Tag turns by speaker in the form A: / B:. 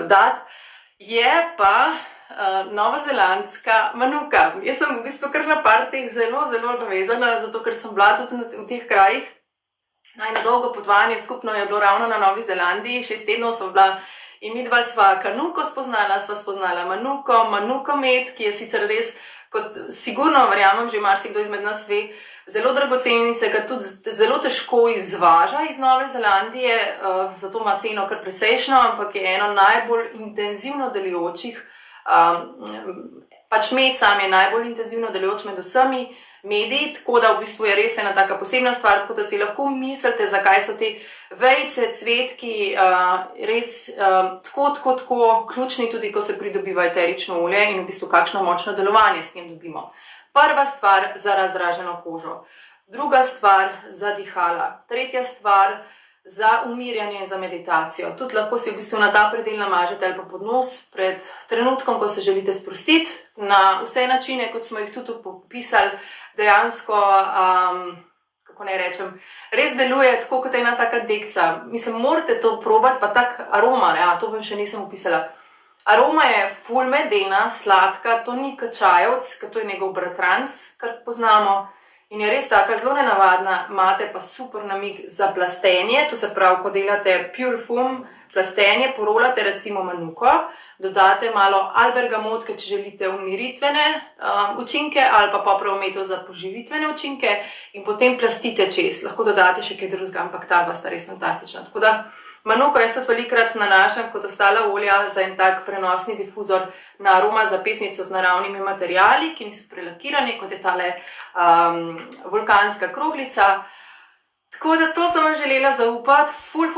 A: dati, je pa novozelandska manuka. Jaz sem v bistvu kar na par teh zelo navezana, zato ker sem bila tudi v teh krajih. Najno dolgo potovanje skupno je bilo ravno na Novi Zelandiji, 6 tednov sva bila in midva sva kanuko spoznala, sva spoznala manukomet, ki je sicer res, kot sigurno verjamem, že marsikdo izmed nas ve, zelo dragocen in se ga tudi zelo težko izvaža iz Nove Zelandije, zato ima ceno kar precejšno, ampak je eno najbolj intenzivno delujočih, pač med sam je najbolj intenzivno delujoč med vsemi medi, tako da v bistvu je res ena taka posebna stvar, tako da si lahko mislite, zakaj so te vejice, cvetki res tako ključni, tudi ko se pridobiva eterično olje in v bistvu kakšno močno delovanje s tem dobimo. Prva stvar za razdraženo kožo, druga stvar za dihala, tretja stvar za umirjanje in za meditacijo. Tudi lahko si v bistvu na ta predel namažete ali pa pod nos pred trenutkom, ko se želite sprostiti, na vse načine, kot smo jih tudi popisali, dejansko, kako naj rečem, res deluje tako kot ena taka dekca. Mislim, morate to probati, pa tak aroma, to vam še nisem opisala. Aroma je ful medena, sladka, to ni čajevec, ker to je njegov bratranc, kar poznamo. In je res taka zelo nenavadna, imate pa super namig za plastenje, to se pravi, ko delate pure fum, plastenje, porolate recimo manuko, dodate malo ali bergamotke, če želite umiritvene učinke, ali pa popravo meto za poživitvene učinke in potem plastite čez. Lahko dodate še kaj drugega, ampak ta dva sta res fantastična. Tako da manuko jaz tudi velikokrat nanašam kot ostala olja za en tak prenosni difuzor na aroma zapestnico z naravnimi materiali, ki niso prelakirani, kot je tale vulkanska kroglica. Tako da to sem vam želela zaupati, ful